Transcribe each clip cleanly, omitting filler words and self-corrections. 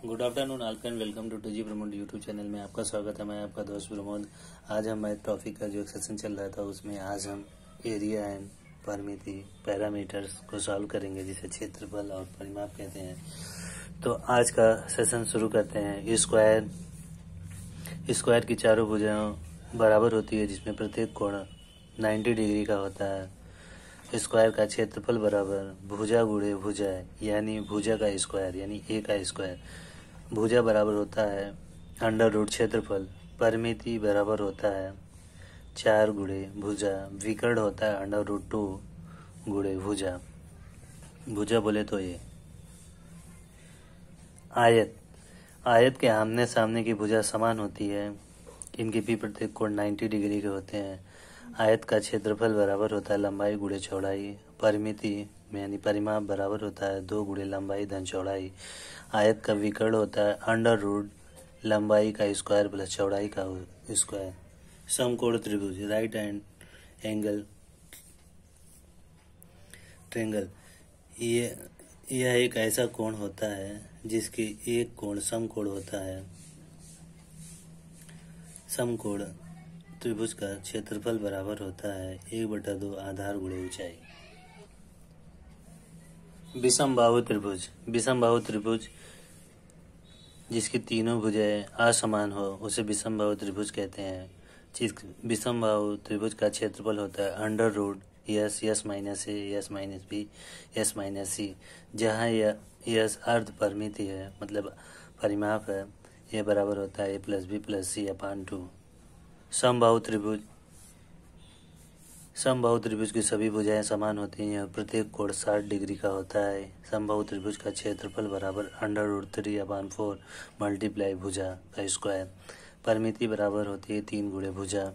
Good afternoon all friend, welcome to G Pramod YouTube channel में आपका स्वागत है। मैं आपका दोस्त प्रमोद। आज हम मैथ टॉपिक का जो एक सेशन चल रहा था उसमें आज हम एरिया एंड परिमिति पैरामीटर्स को सॉल्व करेंगे, जिसे क्षेत्रफल और परिमाप कहते हैं। तो आज का सेशन शुरू करते हैं। स्क्वायर की चारों भुजाएं बराबर होती है, जिसमें प्रत्येक कोण 90 डिग्री का होता है। स्क्वायर का क्षेत्रफल बराबर भुजा गुणे भुजा, यानी भुजा का स्क्वायर यानी ए का स्क्वायर। भुजा बराबर होता है अंडर रूट क्षेत्रफल। परिमिति बराबर होता है 4 गुणे भुजा। विकर्ण होता है अंडर रूट 2 गुणे भुजा। भुजा बोले तो ये आयत के आमने सामने की भुजा समान होती है। इनके भी प्रत्येक कोण 90 डिग्री के होते हैं। आयत का क्षेत्रफल बराबर होता है लंबाई गुणे चौड़ाई। परिमिति यानी परिमाप बराबर होता है 2 गुणे लंबाई धन चौड़ाई। आयत का विकर्ण होता है अंडर रूट लंबाई का स्क्वायर प्लस चौड़ाई का स्क्वायर। समकोण त्रिभुज राइट एंगल ट्रेंगल, यह एक ऐसा कोण होता है जिसके एक कोण समकोण होता है। समकोण त्रिभुज का क्षेत्रफल बराबर होता है 1/2 आधार गुणे ऊंचाई। विषमबाहु त्रिभुज जिसकी तीनों भुजाएं असमान हो उसे विषमबाहु त्रिभुज कहते हैं। विषमबाहु त्रिभुज का क्षेत्रफल होता है under root S minus A S minus B S minus C, जहाँ यस अर्ध परिमिति है, मतलब परिमाप है। यह बराबर होता है ए प्लस बी प्लस सी अपान 2। समबाहु त्रिभुज की सभी भुजाएं समान होती हैं और प्रत्येक कोण 60 डिग्री का होता है। समबाहु त्रिभुज का क्षेत्रफल बराबर अंडर रूट 3/4 मल्टीप्लाई भुजा का स्क्वायर। परिमिति बराबर होती है 3 गुणे भुजा।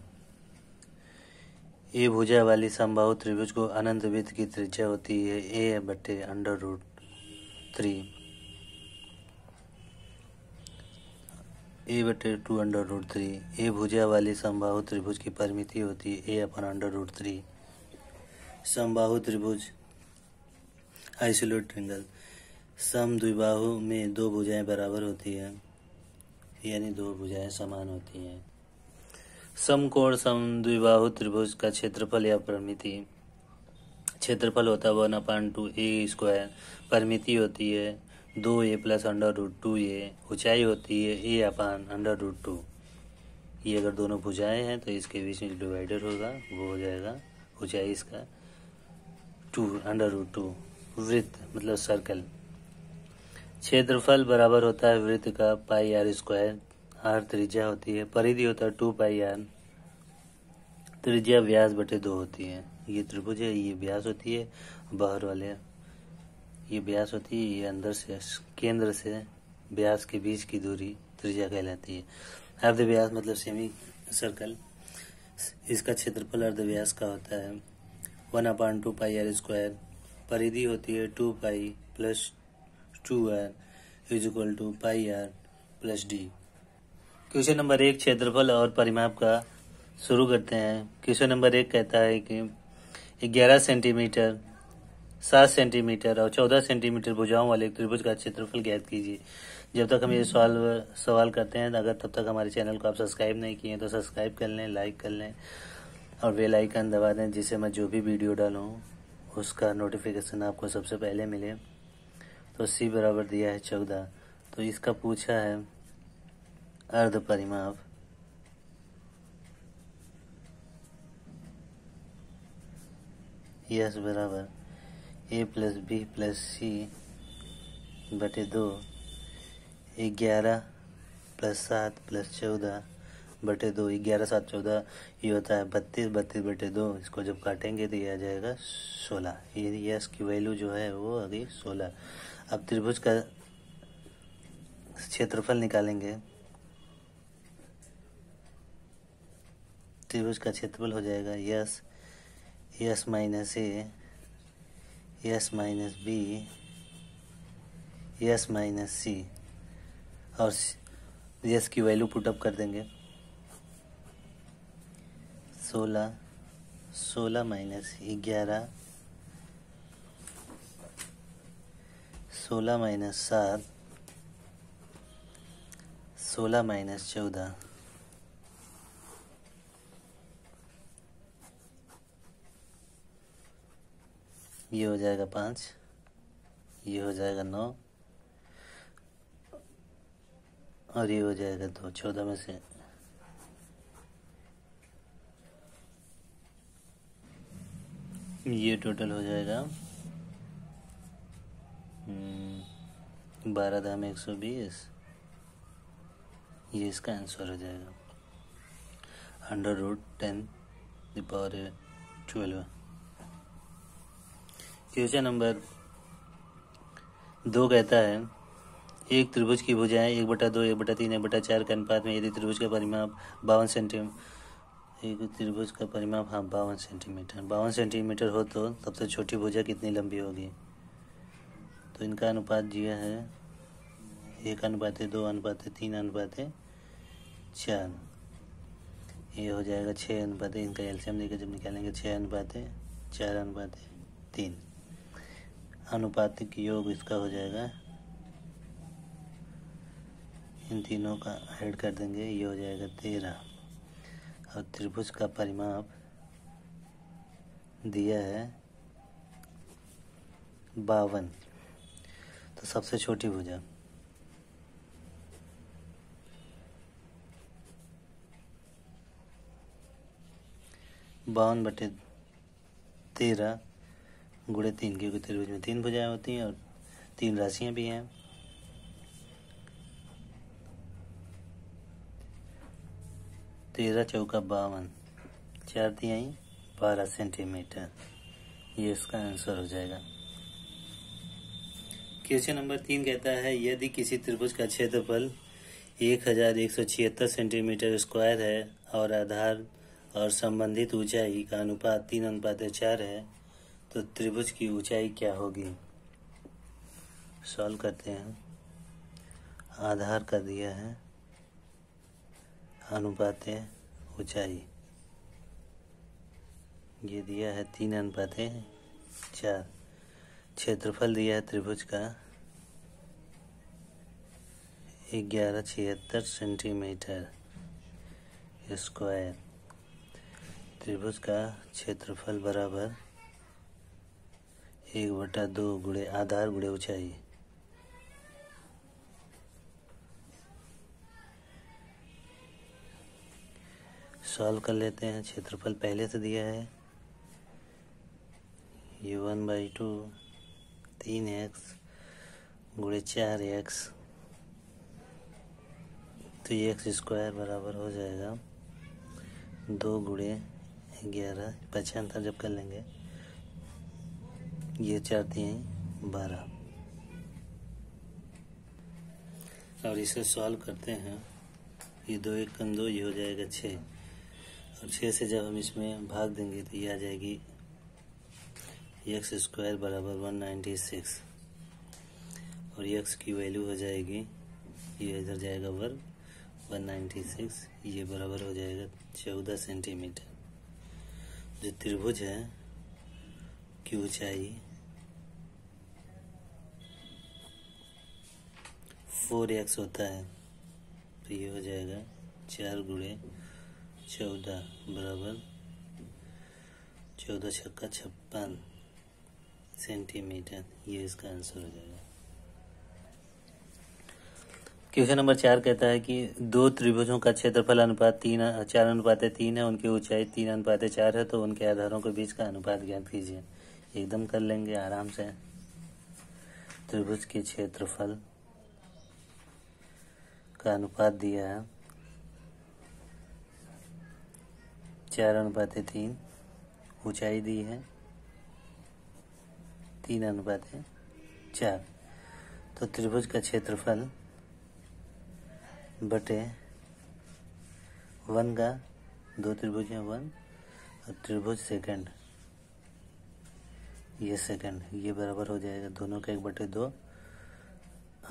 ए भुजा वाली समबाहु त्रिभुज को अनंत वृत्त की त्रिज्या होती है a/√3। ए भुजा वाली समबाहु त्रिभुज की परिमिति होती है a/√3। समबाहु त्रिभुज आइसोलेट ट्रायंगल, सम द्विबाहु में दो भुजाएं बराबर होती है, यानी दो भुजाएं समान होती हैं। समकोण समद्विबाहु त्रिभुज का क्षेत्रफल या परिमिति, क्षेत्रफल होता है 1/2 ए स्क्वायर। परिमिति होती है 2a plus under root 2a। ऊंचाई होती है a/√2। ये अगर दोनों भुजाएं हैं तो इसके बीच में डिवाइडर होगा, वो हो जाएगा ऊंचाई इसका 2√2। वृत्त मतलब सर्कल, क्षेत्रफल बराबर होता है वृत्त का पाई आर स्क्वायर। आर त्रिज्या होती है। परिधि होता है 2 पाई आर। त्रिज्या व्यास बटे 2 होती है। ये त्रिभुज है, ये व्यास होती है, बाहर वाले ये व्यास होती है, ये अंदर से केंद्र से व्यास के बीच की दूरी त्रिज्या कहलाती है। अर्धव्यास मतलब सेमी सर्कल, इसका क्षेत्रफल अर्धव्यास का होता है 1/2 पाई आर स्क्वायर। परिधि होती है 2 pi plus 2r is two pi r plus d. Question number 1 क्षेत्रफल और परिमाप का शुरू करते हैं। क्वेश्चन नंबर 1 कहता है कि 11 सेंटीमीटर 7 सेंटीमीटर और 14 सेंटीमीटर भुजाओं वाले एक त्रिभुज का क्षेत्रफल ज्ञात कीजिए। जब तक हम ये सवाल करते हैं, अगर तब तक हमारे चैनल को आप सब्सक्राइब नहीं किए तो सब्सक्राइब कर लें, लाइक कर लें और बेल आइकन दबा दें, जिससे मैं जो भी वीडियो डालूँ उसका नोटिफिकेशन आपको सबसे पहले मिले। तो सी बराबर दिया है 14। तो इसका पूछा है अर्ध परिमाप। यस बराबर ए प्लस बी प्लस सी बटे 2। 11 प्लस 7 प्लस 14 बटे 2। 11 7 14 ये होता है 32। 32 बटे 2, इसको जब काटेंगे तो ये आ जाएगा 16। ये यस की वैल्यू जो है वो आ गई 16। अब त्रिभुज का क्षेत्रफल निकालेंगे। त्रिभुज का क्षेत्रफल हो जाएगा S minus A S minus B S minus C, और यस की वैल्यू पुटअप कर देंगे। 16 माइनस 11 16 माइनस 7 16 माइनस 14, ये हो जाएगा 5, ये हो जाएगा 9 और ये हो जाएगा 2। 14 में से ये टोटल हो जाएगा 12 दाम 120। ये इसका आंसर हो जाएगा 100√10⁻12। क्वेश्चन नंबर 2 कहता है एक त्रिभुज की भुजाएं 1/2, 1/3, 1/4 के अनुपात में यदि त्रिभुज का परिमाप 52 सेंटीमीटर, एक त्रिभुज का परिमाप 52 सेंटीमीटर 52 सेंटीमीटर हो तो सबसे छोटी भुजा कितनी लंबी होगी। तो इनका अनुपात दिया है 1/2:3:3:4। ये हो जाएगा 6 इनका एलसीएम देकर जब निकालेंगे 6:4:3। अनुपातिक योग इसका हो जाएगा, इन तीनों का ऐड कर देंगे, ये हो जाएगा 13। और त्रिभुज का परिमाप दिया है 52, तो सबसे छोटी भुजा 52/13 गुणे 3, क्योंकि त्रिभुज में 3 भुजाएं होती हैं और 3 राशियां भी हैं। 13 चौका 52, 4×3 12 सेंटीमीटर। ये इसका आंसर हो जाएगा। क्वेश्चन नंबर 3 कहता है यदि किसी त्रिभुज का क्षेत्रफल 1176 सेंटीमीटर स्क्वायर है और आधार और संबंधित ऊंचाई का अनुपात 3:4 है तो त्रिभुज की ऊंचाई क्या होगी। सॉल्व करते हैं। आधार का दिया है, अनुपात ऊंचाई ये दिया है 3:4। क्षेत्रफल दिया है त्रिभुज का 1176 सेंटीमीटर स्क्वायर। त्रिभुज का क्षेत्रफल बराबर 1/2 गुणे आधार गुणे ऊंचाई। सॉल्व कर लेते हैं। क्षेत्रफल पहले से दिया है, ये 1/2 3x गुणे 4x, तो ये x² बराबर हो जाएगा 2 गुणे 11 75 जब कर लेंगे, ये 4×3 12। और इसे सॉल्व करते हैं। ये 2 1 कम 2, ये हो जाएगा 6 और 6 से जब हम इसमें भाग देंगे तो ये आ जाएगी x² बराबर 196 और x की वैल्यू हो जाएगी, ये इधर जाएगा वर्ग 196, ये बराबर हो जाएगा 14 सेंटीमीटर। जो त्रिभुज है की ऊंचाई 4x होता है, तो ये हो जाएगा 4 गुणे 14 बराबर 14 छक्का 56 सेंटीमीटर। ये इसका आंसर हो जाएगा। क्वेश्चन नंबर 4 कहता है कि 2 त्रिभुजों का क्षेत्रफल अनुपात 4:3 है, उनकी ऊंचाई 3:4 है, तो उनके आधारों के बीच का अनुपात ज्ञात कीजिए। एकदम कर लेंगे आराम से। त्रिभुज के क्षेत्रफल का अनुपात दिया है 4:3, ऊंचाई दी है 3:4, तो त्रिभुज का क्षेत्रफल बटे 1 का, 2 त्रिभुज हैं 1 और त्रिभुज सेकंड, ये सेकंड, ये बराबर हो जाएगा दोनों का 1/2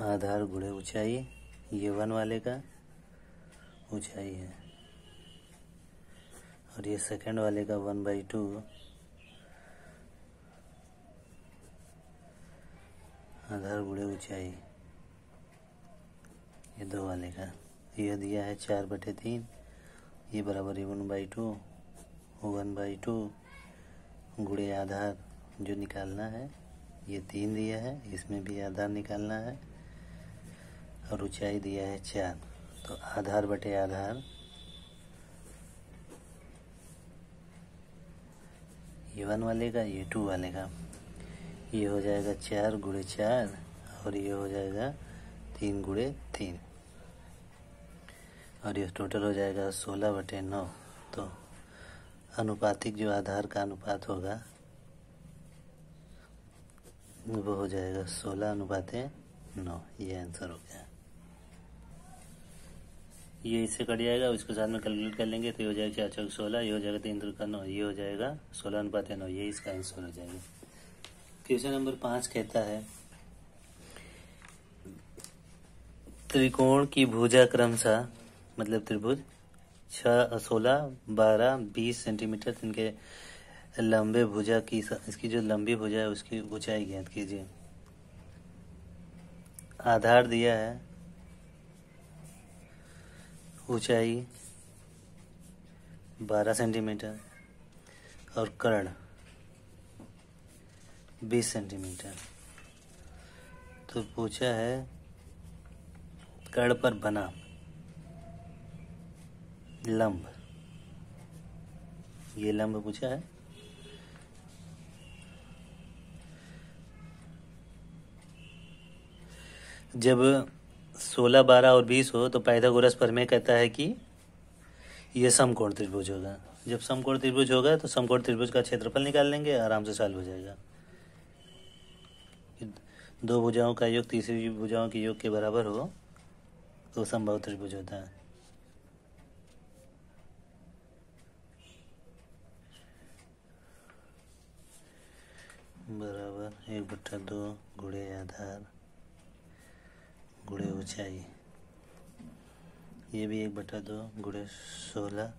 आधार गुणे ऊंचाई। ये 1 वाले का ऊंचाई है और ये सेकंड वाले का 1/2 आधार गुणे ऊंचाई, ये 2 वाले का यह दिया है 4/3, ये बराबर है 1/2, 1/2 गुणे आधार जो निकालना है, ये 3 दिया है, इसमें भी आधार निकालना है, और ऊंचाई दिया है 4, तो आधार बटे आधार, ये 1 वाले का, ये 2 वाले का, ये हो जाएगा 4x4 और ये हो जाएगा 3x3, और ये टोटल हो जाएगा 16/9। तो अनुपातिक जो आधार का अनुपात होगा वो हो जाएगा 16/9। ये आंसर हो गया। ये इससे कट जाएगा, उसके साथ में कैलकुलेट कर लेंगे तो ये हो जाएगा 4 चौक 16, ये हो जाएगा 3 3 9, ये हो जाएगा 16/9, ये इसका आंसर हो जाएगा। क्वेश्चन नंबर 5 कहता है त्रिकोण की भुजा क्रमशः, मतलब त्रिभुज 16, 12, 20 सेंटीमीटर, इनके लंबे भुजा की, इसकी जो लंबी भुजा है उसकी ऊंचाई ज्ञात कीजिए। आधार दिया है, ऊंचाई 12 सेंटीमीटर और कर्ण 20 सेंटीमीटर। तो पूछा है कर्ण पर बना लंब, ये लंब पूछा है। जब 16, 12 और 20 हो तो पाइथागोरस प्रमेय कहता है कि यह समकोण त्रिभुज होगा। जब समकोण त्रिभुज होगा तो समकोण त्रिभुज का क्षेत्रफल निकाल लेंगे, आराम से सॉल्व हो जाएगा। दो भुजाओं का योग तीसरी भुजाओं के योग के बराबर हो तो समबाहु त्रिभुज होता है। बराबर 1/2 गुणे आधार गुणे ऊंचाई, ये भी 1/2 गुणे 16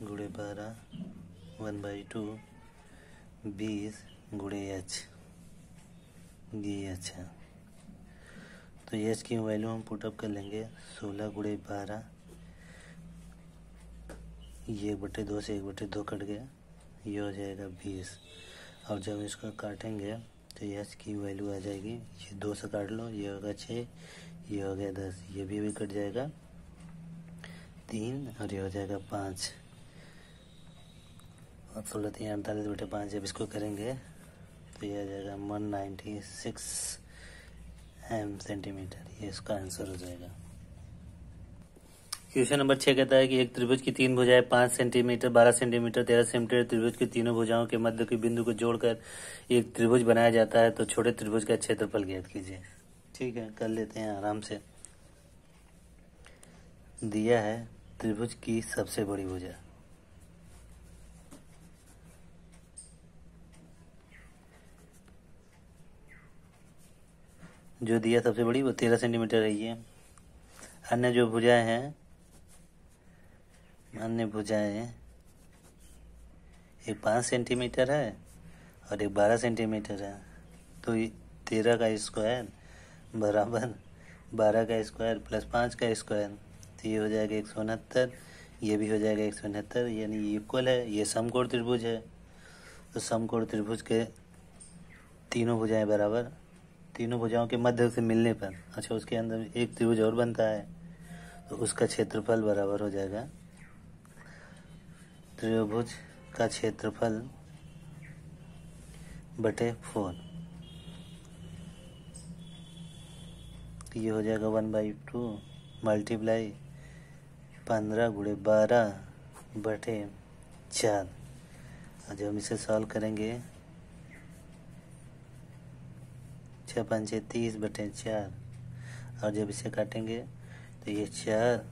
गुणे 12, 1/2 20 गुणे h, ये अच्छा। तो h की वैल्यू हम पुटअप कर लेंगे, 16 गुणे 12, ये 1/2 से 1/2 कट गया, ये हो जाएगा 20, और जब इसको काटेंगे तो h की वैल्यू आ जाएगी, ये 2 से काट लो, ये होगा 6, ये हो गया 10, ये भी कट जाएगा 3, और ये हो जाएगा 5, और 16 3 48/5। जब इसको करेंगे तो ये आ जाएगा 196 सेंटीमीटर, ये इसका आंसर हो जाएगा। क्वेश्चन नंबर 6 कहता है कि एक त्रिभुज की 3 भुजाएं 5 सेंटीमीटर, 12 सेंटीमीटर, 13 सेंटीमीटर त्रिभुज की तीनों भुजाओं के मध्य के बिंदु को जोड़कर एक त्रिभुज बनाया जाता है, तो छोटे त्रिभुज का क्षेत्रफल ज्ञात कीजिए। ठीक है, कर लेते हैं आराम से। दिया है त्रिभुज की सबसे बड़ी भुजा, जो दिया सबसे बड़ी वो 13 सेंटीमीटर रही है। अन्य जो भुजाएं हैं, अन्य भुजाएं एक 5 सेंटीमीटर है और एक 12 सेंटीमीटर है, तो 13 का स्क्वायर बराबर 12 का स्क्वायर प्लस 5 का स्क्वायर, तो ये हो जाएगा 169, ये भी हो जाएगा 169, यानी ये इक्वल है। ये समकोण त्रिभुज है, तो समकोण त्रिभुज के तीनों भुजाएं बराबर, तीनों भुजाओं के मध्य से मिलने पर, अच्छा उसके अंदर एक त्रिभुज और बनता है, तो उसका क्षेत्रफल बराबर हो जाएगा त्रिभुज का क्षेत्रफल बटे 4, ये हो जाएगा 1/2 मल्टीप्लाई 15 गुणे 12 बटे 4। और जब हम इसे सॉल्व करेंगे 6 5 30 बटे 4, और जब इसे काटेंगे तो ये 4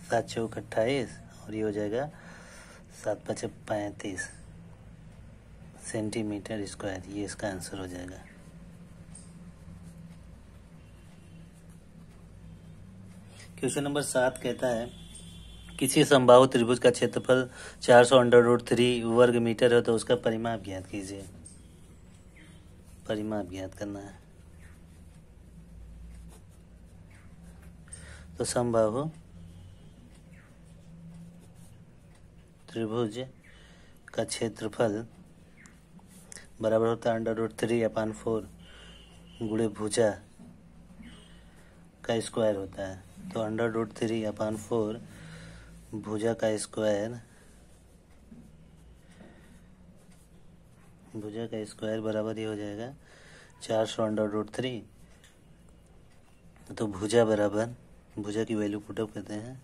7 चौक 28, और ये हो जाएगा 7 5 35 सेंटीमीटर स्क्वायर, ये इसका आंसर हो जाएगा। क्वेश्चन नंबर 7 कहता है किसी समबाहु त्रिभुज का क्षेत्रफल 400√3 वर्ग मीटर है, तो उसका परिमाप ज्ञात कीजिए। परिमाप ज्ञात करना है। तो समबाहु त्रिभुज का क्षेत्रफल बराबर होता है √3/4 गुणे भुजा का स्क्वायर होता है। तो √3/4 भुजा का स्क्वायर बराबर ही हो जाएगा 400√3। तो भुजा की वैल्यू पुटअप करते हैं,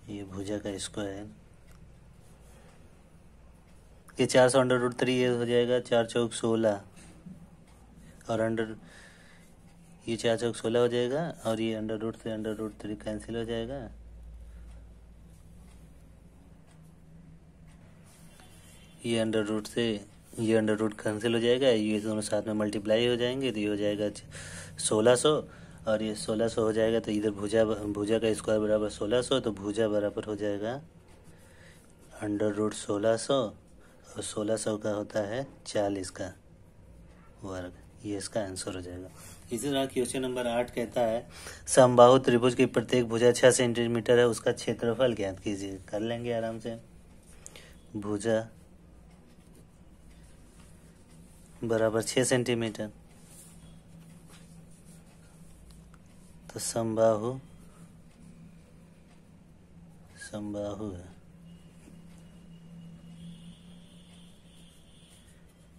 ये भुजा का स्क्वायर ये 400√3 ये हो जाएगा 4 चौक 16 और ये 4 चौक 16 हो जाएगा और ये √3 कैंसिल हो जाएगा। ये अंडर रूट कैंसिल हो जाएगा, ये दोनों साथ में मल्टीप्लाई हो जाएंगे तो ये हो जाएगा 1600 और ये 1600 हो जाएगा। तो इधर भुजा का स्क्वायर बराबर 1600, तो भुजा बराबर हो जाएगा √1600 और 1600 का होता है 40 का वर्ग। ये इसका आंसर हो जाएगा। इसी तरह क्वेश्चन नंबर 8 कहता है समबाहु त्रिभुज की प्रत्येक भुजा 6 सेंटीमीटर है, उसका क्षेत्रफल ज्ञात कीजिए। कर लेंगे आराम से। भुजा बराबर 6 सेंटीमीटर, तो समबाहु है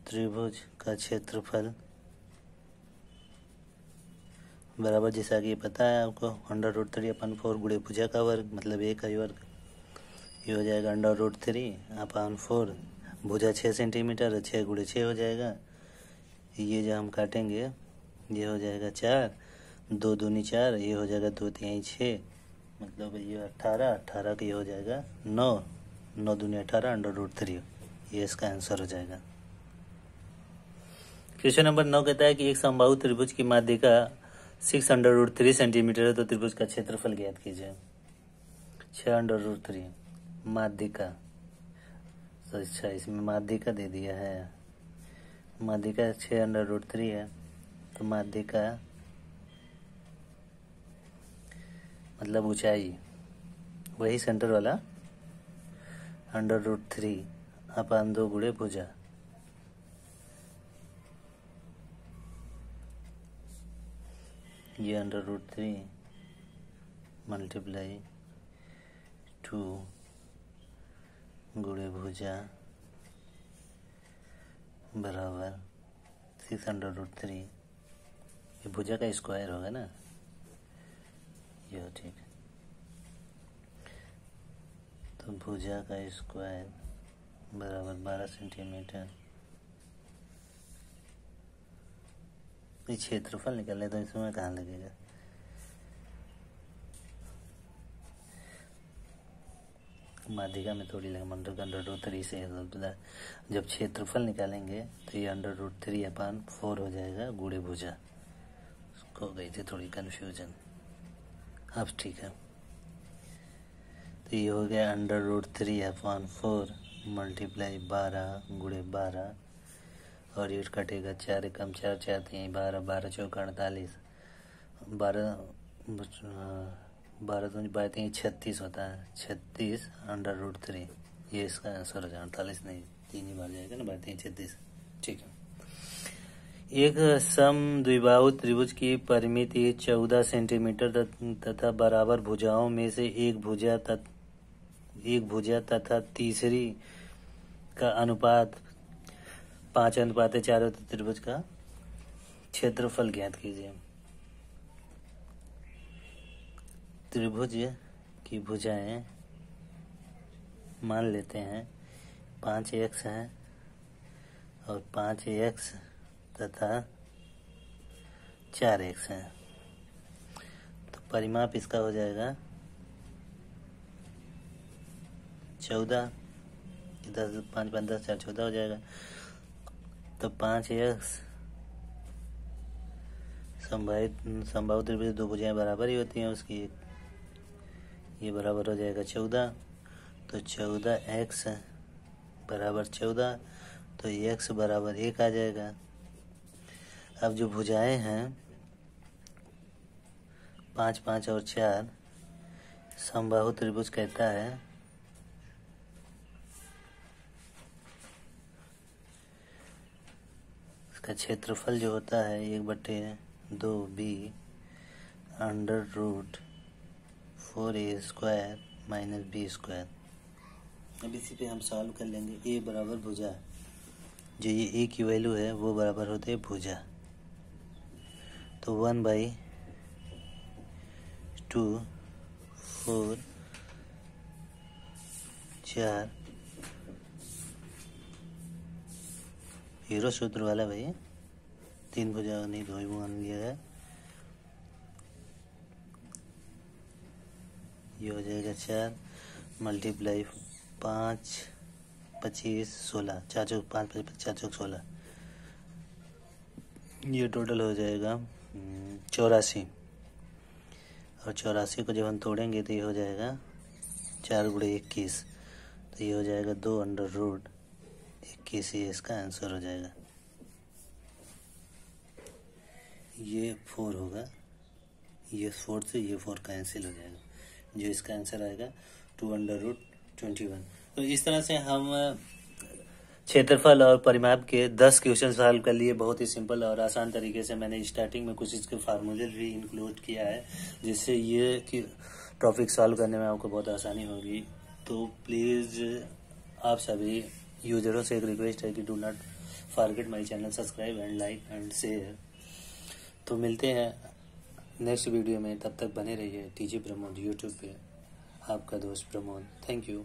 त्रिभुज का क्षेत्रफल बराबर, जैसा कि पता है आपको, √3/4 गुणे भुजा का वर्ग मतलब a का वर्ग। ये हो जाएगा √3/4 भुजा 6 सेंटीमीटर, 6 गुणे 6 हो जाएगा। ये जो हम काटेंगे ये हो जाएगा 4, 2 दूनी 4, ये हो जाएगा 2 तिहाई 6, मतलब ये 18 का ये हो जाएगा 9, 9 दूनी 18 √3। ये इसका आंसर हो जाएगा। क्वेश्चन नंबर 9 कहता है कि एक समबाहु त्रिभुज की माध्यिका 6√3 सेंटीमीटर है, तो त्रिभुज का क्षेत्रफल ज्ञात कीजिए। 6√3 माध्यिका, तो अच्छा इसमें माध्यिका दे दिया है। माध्यिका 6√3 है, तो माध्यिका मतलब ऊंचाई, वही सेंटर वाला √3/2 गुणे भुजा। ये √3 मल्टीप्लाई 2 गुणे भुजा बराबर 6√3। ये भुजा का स्क्वायर होगा ना, ये ठीक है। तो भुजा का स्क्वायर बराबर 12 सेंटीमीटर। ये क्षेत्रफल निकालने तो इसमें कहाँ लगेगा। माध्यिका में थोड़ी लगे, √3 से जब क्षेत्रफल निकालेंगे तो ये √3/4 हो जाएगा गुणे भुजा। हो गई थी थोड़ी कंफ्यूजन, अब ठीक है। तो ये हो गया √3/4 मल्टीप्लाई 12 गुणे 12 और ये कटेगा 4 कम 4 4 3 12, 12 चौक 48, 12 दूनी 36 होता है, 36 √3। ये इसका आंसर हो जाए 48 नहीं, 3 ही बार जाएगा ना, 12 36। ठीक है। एक समद्विबाहु त्रिभुज की परिमिति 14 सेंटीमीटर तथा बराबर भुजाओं में से एक भुजा तथा तीसरी का अनुपात 5:4 होता। त्रिभुज का क्षेत्रफल ज्ञात कीजिए। त्रिभुज की भुजाएं मान लेते हैं 5x है और 5x तथा 4x है, तो परिमाप इसका हो जाएगा 14, 10 5 5 10 4 14 हो जाएगा। तो 5x समबाहु त्रिभुज दो भुजाएं बराबर ही होती हैं उसकी, ये बराबर हो जाएगा 14। तो 14x बराबर 14, तो x बराबर 1 आ जाएगा। अब जो भुजाएं हैं 5, 5 और 4 समबाहु त्रिभुज कहता है इसका क्षेत्रफल जो होता है 1/2b √4a² - b²। अब इसी पे हम सॉल्व कर लेंगे। a बराबर भुजा, जो ये a की वैल्यू है वो बराबर होते है भुजा, तो 1/2 4 4 हीरो सूत्र वाला भाई 3 भुजा नहीं 2 मान लिया है। ये हो जाएगा 4 मल्टीप्लाई 5 25 16 4 चौक 5 4 चौक 16, ये टोटल हो जाएगा 84। और 84 को जब हम तोड़ेंगे तो ये हो जाएगा 4 × 21, तो ये हो जाएगा 2√21, ये इसका आंसर हो जाएगा। ये 4 होगा, ये 4 से ये 4 कैंसिल हो जाएगा, जो इसका आंसर आएगा 2√21। तो इस तरह से हम क्षेत्रफल और परिमाप के 10 क्वेश्चन सॉल्व कर लिए। बहुत ही सिंपल और आसान तरीके से। मैंने स्टार्टिंग में कुछ इसके फार्मूले भी इंक्लूड किया है, जिससे ये कि टॉपिक सॉल्व करने में आपको बहुत आसानी होगी। तो प्लीज़ आप सभी यूजरों से एक रिक्वेस्ट है कि do not forget my channel, subscribe and like and share. तो मिलते हैं नेक्स्ट वीडियो में, तब तक बने रहिए टीजी प्रमोद यूट्यूब पे। आपका दोस्त प्रमोद, थैंक यू।